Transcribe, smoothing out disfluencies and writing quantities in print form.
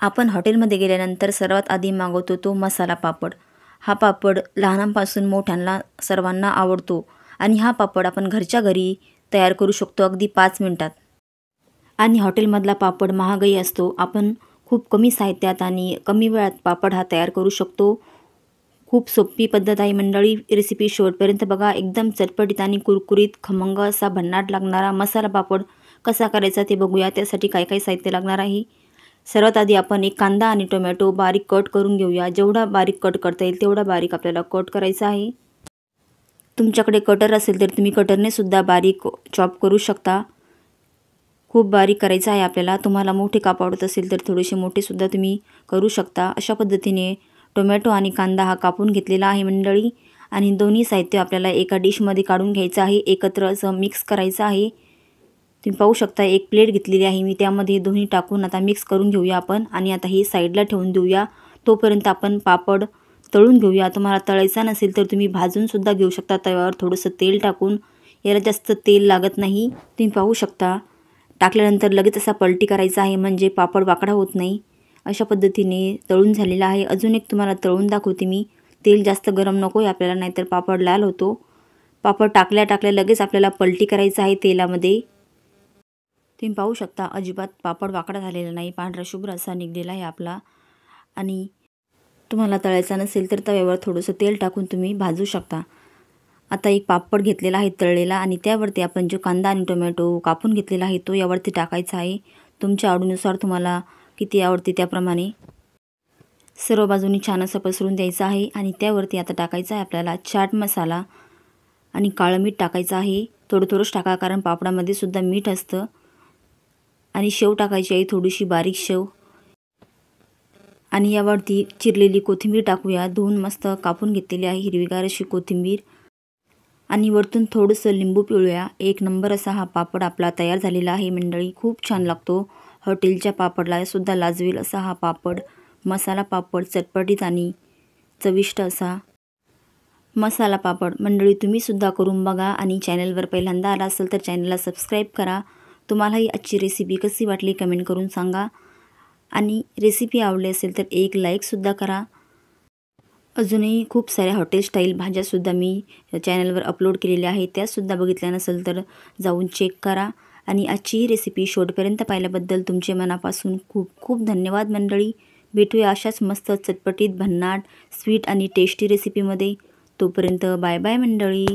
आपण हॉटेलमध्ये गेल्यानंतर सर्वात आधी मागवतो तो मसाला पापड। हा पापड लहानांपासून मोठ्यांना सर्वांना आवडतो आणि हा पापड आपण घरच्या घरी तयार करू शकतो अगदी 5 मिनिटात। आणि हॉटेलमधला पापड महागही असतो। आपण खूप कमी साहित्यात आणि कमी वेळात पापड हा तयार करू शकतो। खूप सोपी पद्धत आहे मंडळी। रेसिपी शेवटपर्यंत बघा। एकदम चटपटीत आणि कुरकुरीत खमंग असा भन्नाट लागणारा मसाला पापड कसा करायचा ते बघूया। त्यासाठी काय काय साहित्य लागणार आहे। सर्वात आधी आपण एक कांदा आणि टोमॅटो बारीक कट करून घेऊया। जेवढा बारीक कट करता येईल तेवढा बारीक आपल्याला कट करायचा आहे। तुमच्याकडे कटर असेल तर तुम्ही कटरने सुद्धा बारीक चॉप करू शकता। खूप बारीक करायचा आहे आपल्याला। तुम्हाला मोठे काप आवडत असेल तर थोडेसे मोठे सुद्धा तुम्ही करू शकता। अशा पद्धतीने टोमॅटो आणि कांदा हा कापून घेतलेला आहे मंडळी। आणि दोन्ही साहित्य आपल्याला एका डिशमध्ये काढून घ्यायचं आहे। एकत्र असं मिक्स करायचं आहे। तुम्ही पाहू शकता एक प्लेट घेतलेली आहे मी, त्यामध्ये दोन्ही टाकून आता मिक्स करून घेऊया आपण। आणि आता ही साईडला ठेवून देऊया। तोपर्यंत आपण पापड तळून घेऊया। तुम्हाला तळायचा नसेल तर तुम्ही भाजून सुद्धा घेऊ शकता तव्यावर थोडंसं तेल टाकून। याला जास्त तेल लागत नाही। तुम्ही पाहू शकता टाकल्यानंतर लगेच असा पलटी करायचा आहे म्हणजे पापड वाकडा होत नाही। अशा पद्धतीने तळून झालेला आहे। अजून एक तुम्हाला तळून दाखवते मी। तेल जास्त गरम नको आहे आपल्याला, नाहीतर पापड लाल होतो। पापड टाकल्या लगेच आपल्याला पलटी करायचं आहे तेलामध्ये। तुम्ही पाहू शकता अजिबात पापड वाकडा झालेला नाही, पांढरा शुभ्र असा निघलेला आहे आपला। आणि तुम्हाला तळायचा नसेल तर तव्यावर थोडंसं तेल टाकून तुम्ही भाजू शकता। आता एक पापड घेतलेला आहे तळलेला आणि त्यावरती आपण जो कांदा आणि टोमॅटो कापून घेतलेला आहे तो यावरती टाकायचा आहे। तुमच्या आवडीनुसार तुम्हाला किती आवडते त्याप्रमाणे सर्व बाजूनी छान असं पसरून द्यायचं आहे। आणि त्यावरती आता टाकायचा आहे आपल्याला चाट मसाला आणि काळं मीठ टाकायचं आहे। थोडं थोडंच टाका कारण पापडामध्ये सुद्धा मीठ असतं। आणि शेव टाकायची आहे, थोडीशी बारीक शेव। आणि यावरती चिरलेली कोथिंबीर टाकूया। धुवून मस्त कापून घेतलेली आहे हिरवीगार अशी कोथिंबीर। आणि वरतून थोडंसं लिंबू पिळूया। एक नंबर असा हा पापड आपला तयार झालेला आहे मंडळी। खूप छान लागतो। हॉटेलच्या पापडला सुद्धा लाजवेल असा हा पापड, मसाला पापड, चटपटीत आणि चविष्ट असा मसाला पापड। मंडळी तुम्ही सुद्धा करून बघा आणि चॅनलवर पहिल्यांदा आला असेल तर चॅनलला सबस्क्राईब करा। तुम्हाला ही आजची रेसिपी कशी वाटली कमेंट करून सांगा। आणि रेसिपी आवडली असेल तर एक लाईक सुद्धा करा। अजूनही खूप साऱ्या हॉटेल स्टाईल भाज्यासुद्धा मी चॅनलवर अपलोड केलेल्या आहेत, त्यासुद्धा बघितल्या नसेल तर जाऊन चेक करा। आणि आजची ही रेसिपी शेवटपर्यंत पाहिल्याबद्दल तुमचे मनापासून खूप खूप धन्यवाद मंडळी। भेटूया अशाच मस्त चटपटीत भन्नाट स्वीट आणि टेस्टी रेसिपीमध्ये। तोपर्यंत बाय बाय मंडळी।